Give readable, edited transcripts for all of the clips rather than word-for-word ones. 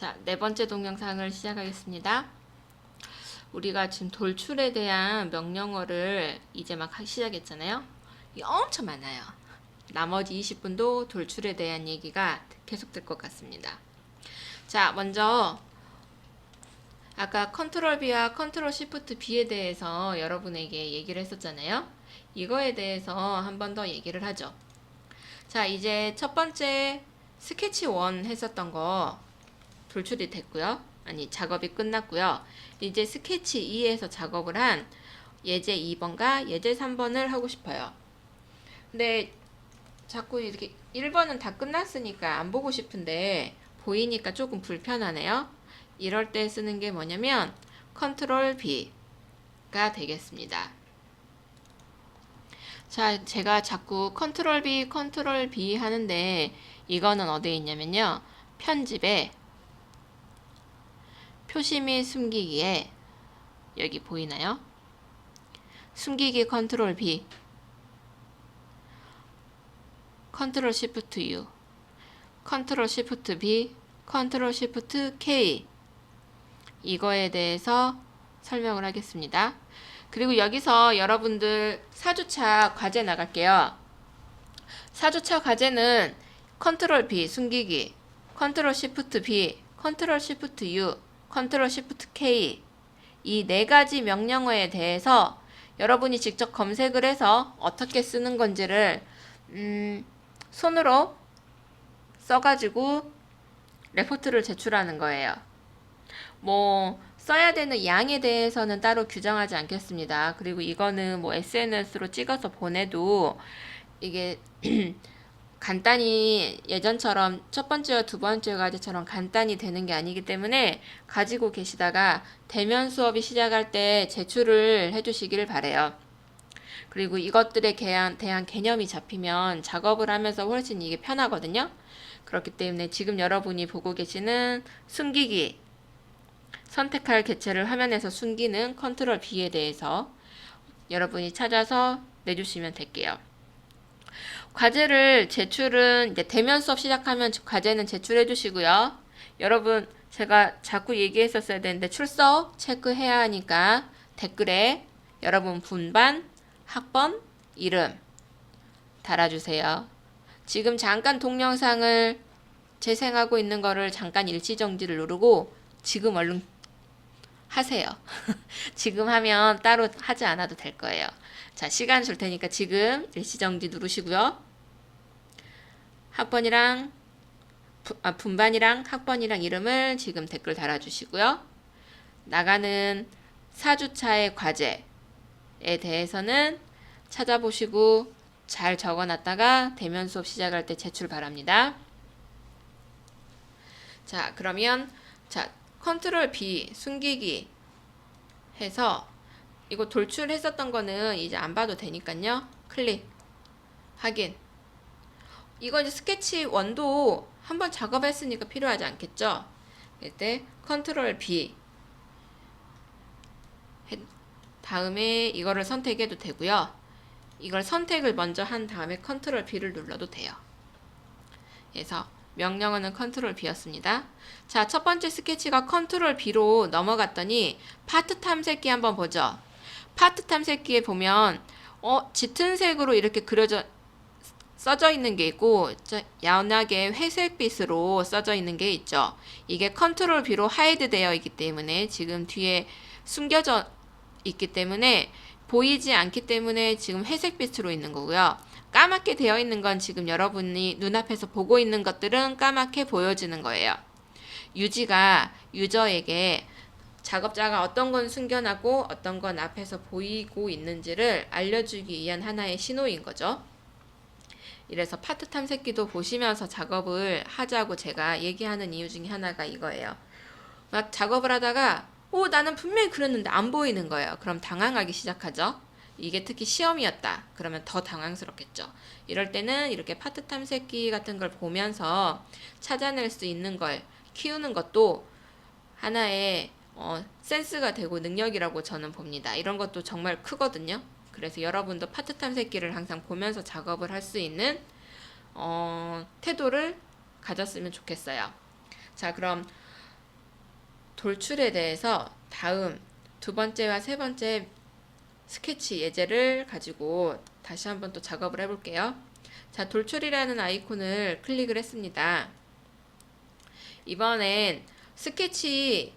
자, 네 번째 동영상을 시작하겠습니다. 우리가 지금 돌출에 대한 명령어를 이제 막 시작했잖아요. 이게 엄청 많아요. 나머지 20분도 돌출에 대한 얘기가 계속될 것 같습니다. 자, 먼저 아까 컨트롤 B와 컨트롤 Shift B에 대해서 여러분에게 얘기를 했었잖아요. 이거에 대해서 한 번 더 얘기를 하죠. 자, 이제 첫 번째 스케치 1 했었던 거 돌출이 됐고요. 아니, 작업이 끝났고요. 이제 스케치 2에서 작업을 한 예제 2번과 예제 3번을 하고 싶어요. 근데 자꾸 이렇게 1번은 다 끝났으니까 안 보고 싶은데 보이니까 조금 불편하네요. 이럴 때 쓰는 게 뭐냐면 컨트롤 B가 되겠습니다. 자, 제가 자꾸 컨트롤 B 하는데 이거는 어디에 있냐면요. 편집에 표시 및 숨기기에 여기 보이나요? 숨기기 컨트롤 B, 컨트롤 시프트 U, 컨트롤 시프트 B, 컨트롤 시프트 K 이거에 대해서 설명을 하겠습니다. 그리고 여기서 여러분들 4주차 과제 나갈게요. 4주차 과제는 컨트롤 B 숨기기, 컨트롤 시프트 B, 컨트롤 시프트 U, 컨트롤 시프트 K 이 네 가지 명령어에 대해서 여러분이 직접 검색을 해서 어떻게 쓰는 건지를 손으로 써가지고 레포트를 제출하는 거예요. 뭐 써야 되는 양에 대해서는 따로 규정하지 않겠습니다. 그리고 이거는 뭐 SNS로 찍어서 보내도 이게 간단히 예전처럼 첫 번째와 두 번째 과제처럼 간단히 되는 게 아니기 때문에 가지고 계시다가 대면 수업이 시작할 때 제출을 해주시길 바래요. 그리고 이것들에 대한 개념이 잡히면 작업을 하면서 훨씬 이게 편하거든요. 그렇기 때문에 지금 여러분이 보고 계시는 숨기기, 선택할 개체를 화면에서 숨기는 컨트롤 B에 대해서 여러분이 찾아서 내주시면 될게요. 과제를 제출은 이제 대면 수업 시작하면 과제는 제출해 주시고요. 여러분 제가 자꾸 얘기했었어야 되는데 출석 체크해야 하니까 댓글에 여러분 분반, 학번, 이름 달아주세요. 지금 잠깐 동영상을 재생하고 있는 거를 잠깐 일시정지를 누르고 지금 얼른 하세요. 지금 하면 따로 하지 않아도 될 거예요. 자, 시간 줄 테니까 지금 일시정지 누르시고요. 학번이랑 분반이랑 학번이랑 이름을 지금 댓글 달아주시고요. 나가는 4주차의 과제에 대해서는 찾아보시고 잘 적어놨다가 대면 수업 시작할 때 제출 바랍니다. 자, 그러면 자 컨트롤 B 숨기기 해서 이거 돌출했었던 거는 이제 안 봐도 되니까요. 클릭 확인. 이거 이제 스케치 1도 한번 작업했으니까 필요하지 않겠죠? 이때 컨트롤 B 다음에 이거를 선택해도 되고요. 이걸 선택을 먼저 한 다음에 컨트롤 B를 눌러도 돼요. 그래서 명령어는 컨트롤 B였습니다. 자, 첫 번째 스케치가 컨트롤 B로 넘어갔더니 파트 탐색기 한번 보죠. 파트 탐색기에 보면 짙은 색으로 이렇게 써져 있는 게 있고 연하게 회색빛으로 써져 있는 게 있죠. 이게 컨트롤 B로 하이드 되어 있기 때문에 지금 뒤에 숨겨져 있기 때문에 보이지 않기 때문에 지금 회색빛으로 있는 거고요. 까맣게 되어 있는 건 지금 여러분이 눈앞에서 보고 있는 것들은 까맣게 보여지는 거예요. 유지가 유저에게 작업자가 어떤 건 숨겨놨고 어떤 건 앞에서 보이고 있는지를 알려주기 위한 하나의 신호인 거죠. 이래서 파트 탐색기도 보시면서 작업을 하자고 제가 얘기하는 이유 중에 하나가 이거예요. 막 작업을 하다가 나는 분명히 그랬는데 안 보이는 거예요. 그럼 당황하기 시작하죠. 이게 특히 시험이었다. 그러면 더 당황스럽겠죠. 이럴 때는 이렇게 파트 탐색기 같은 걸 보면서 찾아낼 수 있는 걸 키우는 것도 하나의 센스가 되고 능력이라고 저는 봅니다. 이런 것도 정말 크거든요. 그래서 여러분도 파트 탐색기를 항상 보면서 작업을 할 수 있는 태도를 가졌으면 좋겠어요. 자, 그럼 돌출에 대해서 다음 두 번째와 세 번째 스케치 예제를 가지고 다시 한번 또 작업을 해볼게요. 자, 돌출이라는 아이콘을 클릭을 했습니다. 이번엔 스케치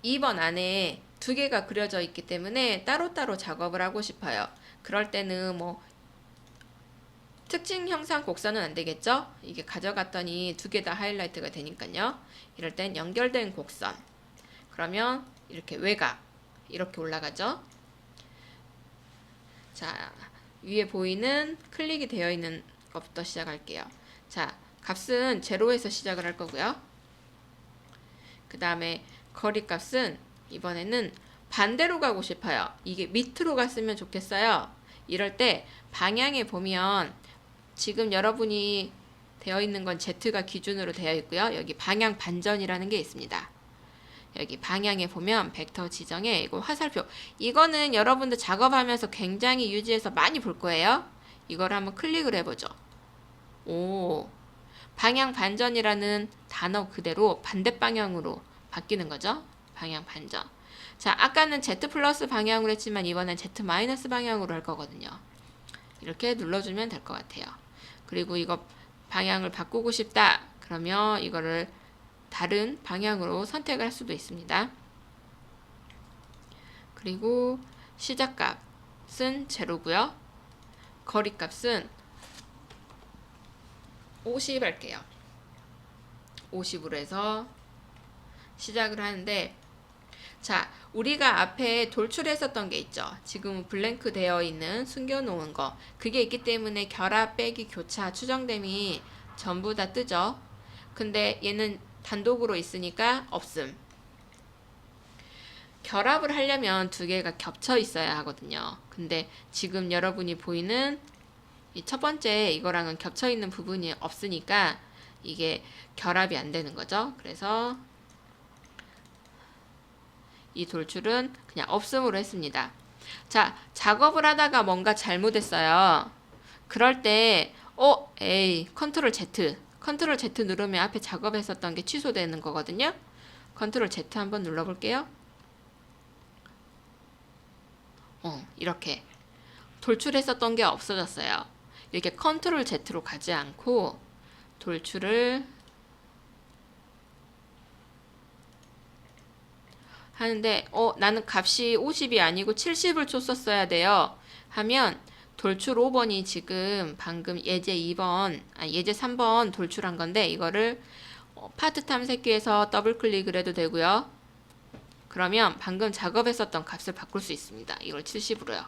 2번 안에 두 개가 그려져 있기 때문에 따로따로 작업을 하고 싶어요. 그럴 때는 뭐 특징 형상 곡선은 안 되겠죠? 이게 가져갔더니 두 개 다 하이라이트가 되니까요. 이럴 땐 연결된 곡선. 그러면 이렇게 외곽 이렇게 올라가죠. 자, 위에 보이는 클릭이 되어 있는 것부터 시작할게요. 자, 값은 제로에서 시작을 할 거고요. 그 다음에 거리 값은 이번에는 반대로 가고 싶어요. 이게 밑으로 갔으면 좋겠어요. 이럴 때 방향에 보면 지금 여러분이 되어 있는 건 Z가 기준으로 되어 있고요. 여기 방향 반전이라는 게 있습니다. 여기 방향에 보면 벡터 지정에 이거 화살표. 이거는 여러분들 작업하면서 굉장히 유지해서 많이 볼 거예요. 이걸 한번 클릭을 해보죠. 오, 방향 반전이라는 단어 그대로 반대 방향으로 바뀌는 거죠. 방향 반전. 자, 아까는 Z 플러스 방향으로 했지만 이번엔 Z 마이너스 방향으로 할 거거든요. 이렇게 눌러주면 될 것 같아요. 그리고 이거 방향을 바꾸고 싶다. 그러면 이거를 다른 방향으로 선택을 할 수도 있습니다. 그리고 시작값은 제로고요. 거리값은 50 할게요. 50으로 해서 시작을 하는데, 자, 우리가 앞에 돌출했었던 게 있죠. 지금은 블랭크 되어 있는 숨겨놓은 거. 그게 있기 때문에 결합, 빼기, 교차, 추정됨이 전부 다 뜨죠. 근데 얘는 단독으로 있으니까 없음. 결합을 하려면 두 개가 겹쳐 있어야 하거든요. 근데 지금 여러분이 보이는 이 첫 번째 이거랑은 겹쳐 있는 부분이 없으니까 이게 결합이 안 되는 거죠. 그래서 이 돌출은 그냥 없음으로 했습니다. 자, 작업을 하다가 뭔가 잘못했어요. 그럴 때 에이, 컨트롤 Z 누르면 앞에 작업했었던 게 취소되는 거거든요. 컨트롤 Z 한번 눌러볼게요. 이렇게 돌출했었던 게 없어졌어요. 이렇게 컨트롤 Z로 가지 않고 돌출을 하는데 나는 값이 50이 아니고 70을 줬었어야 돼요. 하면 돌출 5번이 지금 방금 예제 2번, 예제 3번 돌출한 건데 이거를 파트 탐색기에서 더블 클릭을 해도 되고요. 그러면 방금 작업했었던 값을 바꿀 수 있습니다. 이걸 70으로요.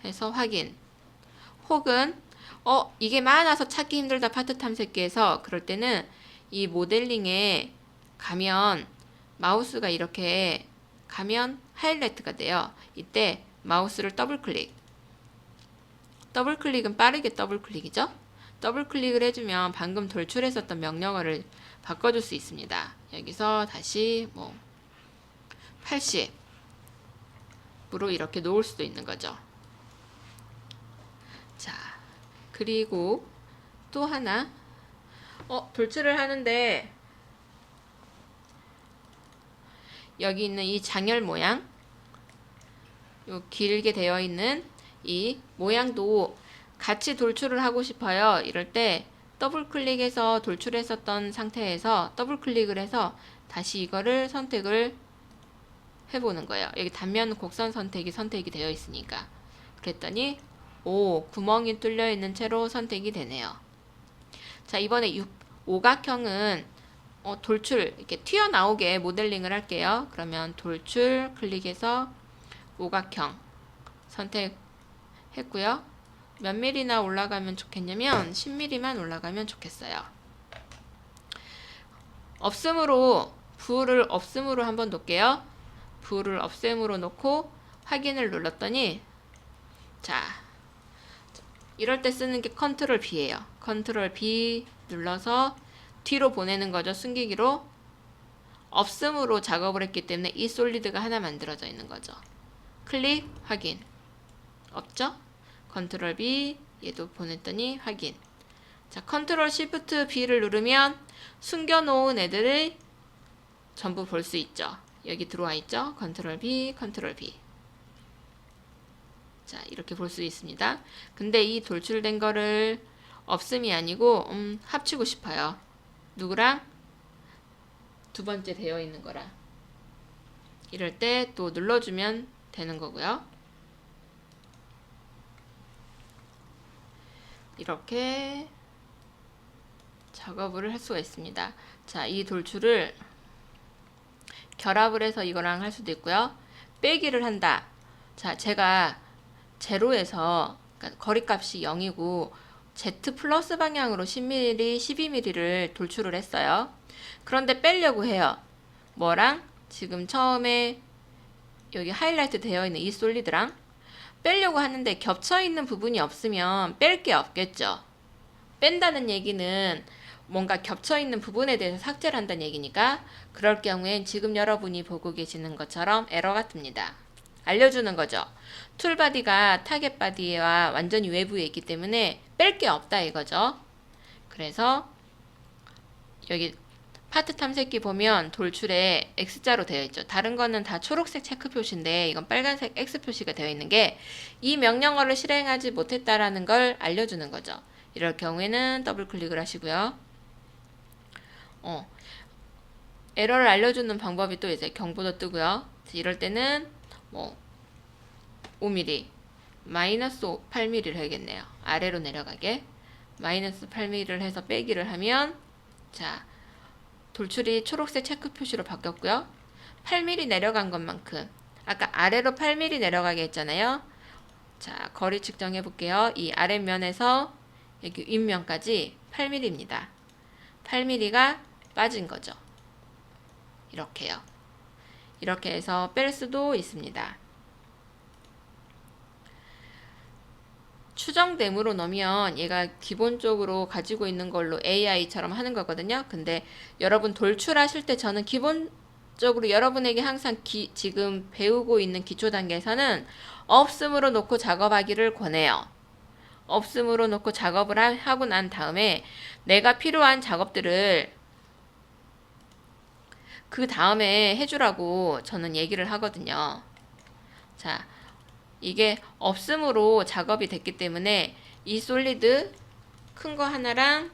해서 확인. 혹은 이게 많아서 찾기 힘들다 파트 탐색기에서 그럴 때는 이 모델링에 가면 마우스가 이렇게 가면 하이라이트가 돼요. 이때 마우스를 더블 클릭. 더블 클릭은 빠르게 더블 클릭이죠. 더블 클릭을 해주면 방금 돌출했었던 명령어를 바꿔줄 수 있습니다. 여기서 다시 80으로 이렇게 놓을 수도 있는 거죠. 자, 그리고 또 하나 돌출을 하는데 여기 있는 이 장열 모양, 요 길게 되어 있는 이 모양도 같이 돌출을 하고 싶어요. 이럴 때 더블 클릭해서 돌출했었던 상태에서 더블 클릭을 해서 다시 이거를 선택을 해보는 거예요. 여기 단면 곡선 선택이 되어 있으니까. 그랬더니 구멍이 뚫려 있는 채로 선택이 되네요. 자, 이번에 오각형은 돌출 이렇게 튀어나오게 모델링을 할게요. 그러면 돌출 클릭해서 오각형 선택했고요. 몇 밀리나 올라가면 좋겠냐면 10mm만 올라가면 좋겠어요. 없음으로 부호를 없음으로 한번 놓을게요. 부호를 없음으로 놓고 확인을 눌렀더니 자, 이럴 때 쓰는 게 컨트롤 B예요. 컨트롤 B 눌러서 뒤로 보내는 거죠. 숨기기로. 없음으로 작업을 했기 때문에 이 솔리드가 하나 만들어져 있는 거죠. 클릭, 확인. 없죠? 컨트롤 B, 얘도 보냈더니 확인. 자, 컨트롤 시프트 B를 누르면 숨겨놓은 애들이 전부 볼 수 있죠. 여기 들어와 있죠. 컨트롤 B, 컨트롤 B. 자, 이렇게 볼 수 있습니다. 근데 이 돌출된 거를 없음이 아니고 합치고 싶어요. 누구랑? 두 번째 되어 있는 거랑. 이럴 때 또 눌러주면 되는 거고요. 이렇게 작업을 할 수가 있습니다. 자, 이 돌출을 결합을 해서 이거랑 할 수도 있고요. 빼기를 한다. 자, 제가 제로에서 그러니까 거리값이 0이고 Z 플러스 방향으로 10mm, 12mm를 돌출을 했어요. 그런데 빼려고 해요. 뭐랑? 지금 처음에 여기 하이라이트 되어 있는 이 솔리드랑 빼려고 하는데 겹쳐있는 부분이 없으면 뺄 게 없겠죠. 뺀다는 얘기는 뭔가 겹쳐있는 부분에 대해서 삭제를 한다는 얘기니까 그럴 경우엔 지금 여러분이 보고 계시는 것처럼 에러가 뜹니다. 알려주는 거죠. 툴바디가 타겟 바디와 완전히 외부에 있기 때문에 뺄 게 없다 이거죠. 그래서 여기 파트 탐색기 보면 돌출에 X자로 되어 있죠. 다른 거는 다 초록색 체크 표시인데 이건 빨간색 X 표시가 되어 있는 게 이 명령어를 실행하지 못했다라는 걸 알려주는 거죠. 이럴 경우에는 더블 클릭을 하시고요. 에러를 알려주는 방법이 또 이제 경보도 뜨고요. 이럴 때는 뭐 5mm, 마이너스 8mm를 해야겠네요. 아래로 내려가게 마이너스 8mm를 해서 빼기를 하면 자, 돌출이 초록색 체크 표시로 바뀌었고요. 8mm 내려간 것만큼 아까 아래로 8mm 내려가게 했잖아요. 자, 거리 측정해 볼게요. 이 아랫면에서 여기 윗면까지 8mm입니다. 8mm가 빠진 거죠. 이렇게요. 이렇게 해서 뺄 수도 있습니다. 추정됨으로 넣으면 얘가 기본적으로 가지고 있는 걸로 AI처럼 하는 거거든요. 근데 여러분 돌출하실 때 저는 기본적으로 여러분에게 항상 지금 배우고 있는 기초 단계에서는 없음으로 놓고 작업하기를 권해요. 없음으로 놓고 작업을 하고 난 다음에 내가 필요한 작업들을 그 다음에 해주라고 저는 얘기를 하거든요. 자, 이게 없음으로 작업이 됐기 때문에 이 솔리드 큰 거 하나랑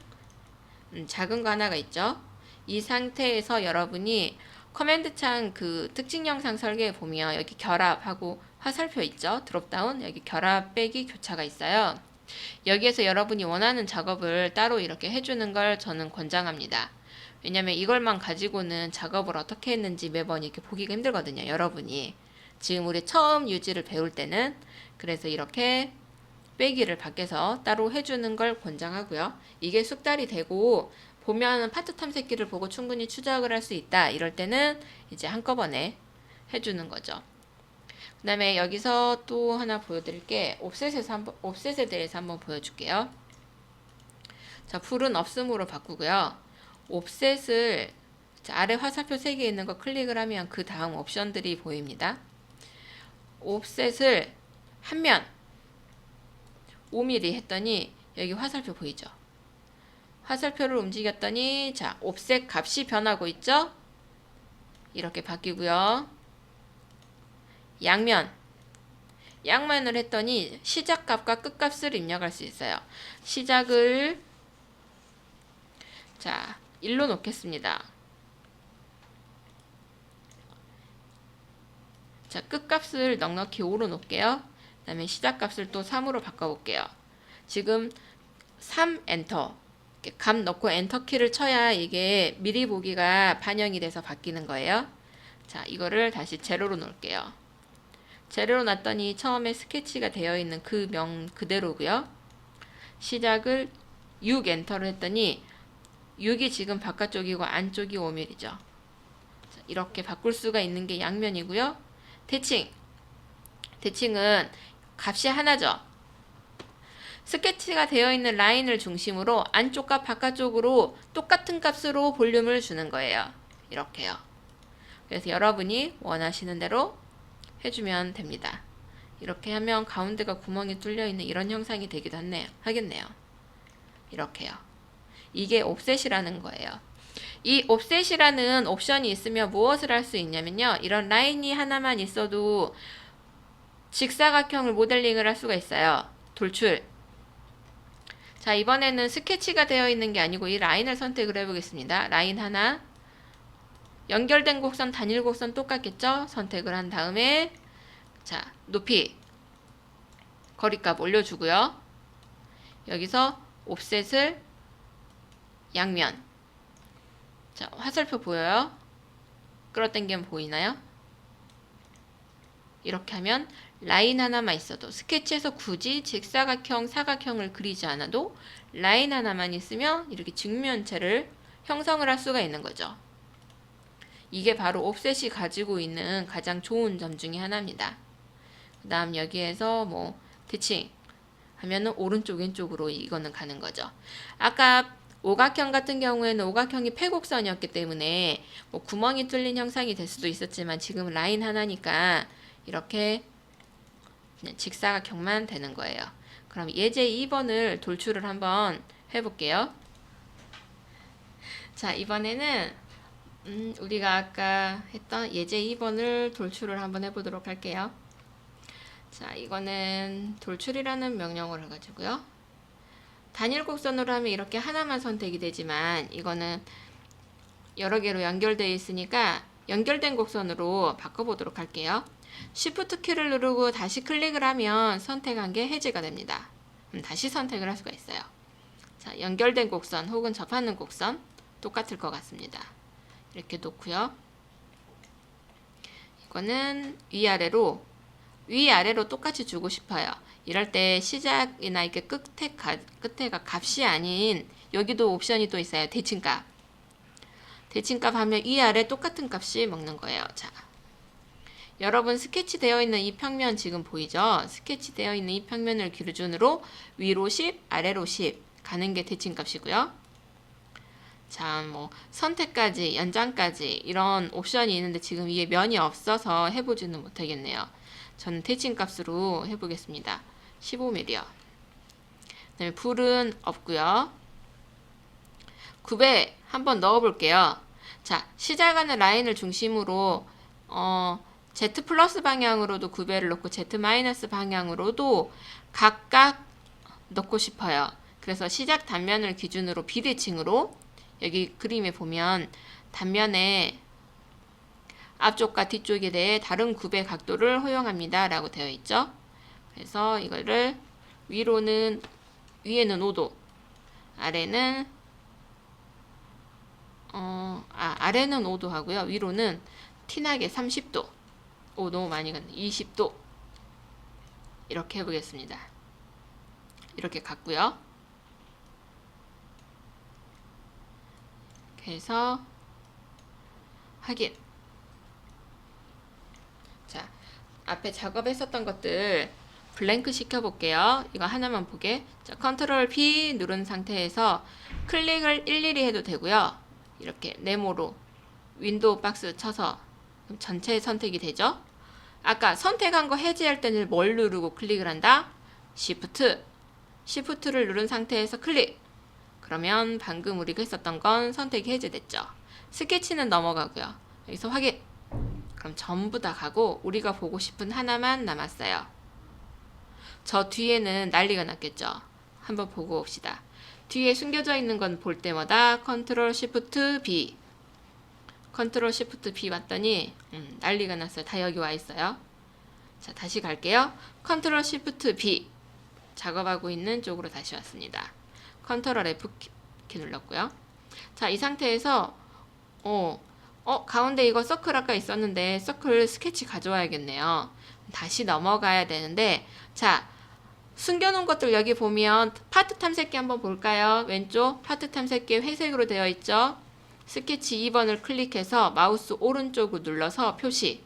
작은 거 하나가 있죠. 이 상태에서 여러분이 커맨드 창 그 특징 영상 설계에 보면 여기 결합하고 화살표 있죠. 드롭다운 여기 결합 빼기 교차가 있어요. 여기에서 여러분이 원하는 작업을 따로 이렇게 해주는 걸 저는 권장합니다. 왜냐면 이걸만 가지고는 작업을 어떻게 했는지 매번 이렇게 보기가 힘들거든요. 여러분이 지금 우리 처음 유지를 배울 때는. 그래서 이렇게 빼기를 밖에서 따로 해주는 걸 권장하고요. 이게 숙달이 되고 보면 파트 탐색기를 보고 충분히 추적을 할 수 있다. 이럴 때는 이제 한꺼번에 해주는 거죠. 그 다음에 여기서 또 하나 보여드릴 게 옵셋에 대해서 한번 보여줄게요. 자, 풀은 없음으로 바꾸고요. 옵셋을 아래 화살표 3개 있는 거 클릭을 하면 그 다음 옵션들이 보입니다. 옵셋을 한면 5mm 했더니 여기 화살표 보이죠? 화살표를 움직였더니 자, 옵셋 값이 변하고 있죠? 이렇게 바뀌고요. 양면을 했더니 시작값과 끝값을 입력할 수 있어요. 시작을 자, 1로 놓겠습니다. 자, 끝값을 넉넉히 5로 놓을게요. 그 다음에 시작값을 또 3으로 바꿔볼게요. 지금 3 엔터 값 넣고 엔터 키를 쳐야 이게 미리 보기가 반영이 돼서 바뀌는 거예요. 자, 이거를 다시 제로로 놓을게요. 제로로 놨더니 처음에 스케치가 되어 있는 그 명 그대로고요. 시작을 6 엔터를 했더니 6이 지금 바깥쪽이고 안쪽이 5mm죠. 자, 이렇게 바꿀 수가 있는 게 양면이고요. 대칭은 값이 하나죠. 스케치가 되어 있는 라인을 중심으로 안쪽과 바깥쪽으로 똑같은 값으로 볼륨을 주는 거예요. 이렇게요. 그래서 여러분이 원하시는 대로 해주면 됩니다. 이렇게 하면 가운데가 구멍이 뚫려 있는 이런 형상이 되기도 하겠네요. 이렇게요. 이게 옵셋이라는 거예요. 이 옵셋이라는 옵션이 있으면 무엇을 할 수 있냐면요. 이런 라인이 하나만 있어도 직사각형을 모델링을 할 수가 있어요. 돌출. 자, 이번에는 스케치가 되어 있는 게 아니고 이 라인을 선택을 해보겠습니다. 라인 하나. 연결된 곡선, 단일 곡선 똑같겠죠? 선택을 한 다음에 자, 높이, 거리값 올려주고요. 여기서 옵셋을 양면. 자, 화살표 보여요? 끌어당기면 보이나요? 이렇게 하면 라인 하나만 있어도 스케치에서 굳이 직사각형, 사각형을 그리지 않아도 라인 하나만 있으면 이렇게 직면체를 형성을 할 수가 있는 거죠. 이게 바로 옵셋이 가지고 있는 가장 좋은 점 중에 하나입니다. 그 다음 여기에서 뭐 대칭 하면은 오른쪽 왼쪽으로 이거는 가는 거죠. 아까 오각형 같은 경우에는 오각형이 패곡선이었기 때문에 뭐 구멍이 뚫린 형상이 될 수도 있었지만 지금 라인 하나니까 이렇게 그냥 직사각형만 되는 거예요. 그럼 예제 2번을 돌출을 한번 해볼게요. 자, 이번에는 우리가 아까 했던 예제 2번을 돌출을 한번 해보도록 할게요. 자, 이거는 돌출이라는 명령어를 가지고요. 단일 곡선으로 하면 이렇게 하나만 선택이 되지만 이거는 여러 개로 연결되어 있으니까 연결된 곡선으로 바꿔보도록 할게요. Shift 키를 누르고 다시 클릭을 하면 선택한 게 해제가 됩니다. 다시 선택을 할 수가 있어요. 자, 연결된 곡선 혹은 접하는 곡선 똑같을 것 같습니다. 이렇게 놓고요. 이거는 위아래로 똑같이 주고 싶어요. 이럴 때 시작이나 이렇게 끝에가 값이 아닌 여기도 옵션이 또 있어요. 대칭값. 대칭값 하면 위아래 똑같은 값이 먹는 거예요. 자, 여러분 스케치 되어 있는 이 평면 지금 보이죠? 스케치 되어 있는 이 평면을 기준으로 위로 10, 아래로 10 가는 게 대칭값이고요. 자, 뭐 선택까지, 연장까지 이런 옵션이 있는데 지금 위에 면이 없어서 해보지는 못하겠네요. 저는 대칭값으로 해보겠습니다. 15mm요. 그 다음에 불은 없고요. 9배 한번 넣어볼게요. 자, 시작하는 라인을 중심으로 Z 플러스 방향으로도 9배를 넣고 Z 마이너스 방향으로도 각각 넣고 싶어요. 그래서 시작 단면을 기준으로 비대칭으로 여기 그림에 보면 단면에 앞쪽과 뒤쪽에 대해 다른 9배 각도를 허용합니다 라고 되어 있죠. 그래서 이거를 위에는 5도, 아래는 아래는 5도 하고요. 위로는 티나게 30도. 너무 많이 갔네. 20도. 이렇게 해보겠습니다. 이렇게 갔고요. 그래서 확인. 자, 앞에 작업했었던 것들 블랭크 시켜볼게요. 이거 하나만 보게. 자, 컨트롤 P 누른 상태에서 클릭을 일일이 해도 되고요. 이렇게 네모로 윈도우 박스 쳐서 전체 선택이 되죠. 아까 선택한 거 해제할 때는 뭘 누르고 클릭을 한다? Shift를 누른 상태에서 클릭. 그러면 방금 우리가 했었던 건 선택이 해제됐죠. 스케치는 넘어가고요. 여기서 확인. 그럼 전부 다 가고 우리가 보고 싶은 하나만 남았어요. 저 뒤에는 난리가 났겠죠. 한번 보고 봅시다. 뒤에 숨겨져 있는 건 볼 때마다 컨트롤 시프트 B 왔더니 난리가 났어요. 다 여기 와 있어요. 자, 다시 갈게요. 컨트롤 시프트 B 작업하고 있는 쪽으로 다시 왔습니다. 컨트롤 F 키 눌렀고요. 자, 이 상태에서 가운데 이거 서클 아까 있었는데 서클 스케치 가져와야겠네요. 다시 넘어가야 되는데 자, 숨겨놓은 것들 여기 보면 파트 탐색기 한번 볼까요? 왼쪽 파트 탐색기 회색으로 되어 있죠? 스케치 2번을 클릭해서 마우스 오른쪽을 눌러서 표시.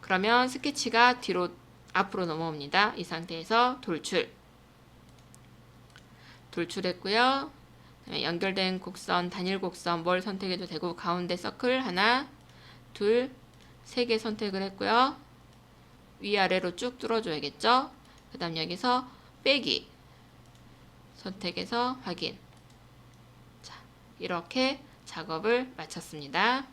그러면 스케치가 앞으로 넘어옵니다. 이 상태에서 돌출했고요. 연결된 곡선, 단일 곡선 뭘 선택해도 되고 가운데 서클 하나, 둘, 3개 선택을 했고요. 위아래로 쭉 뚫어줘야겠죠. 그 다음 여기서 빼기 선택해서 확인. 자, 이렇게 작업을 마쳤습니다.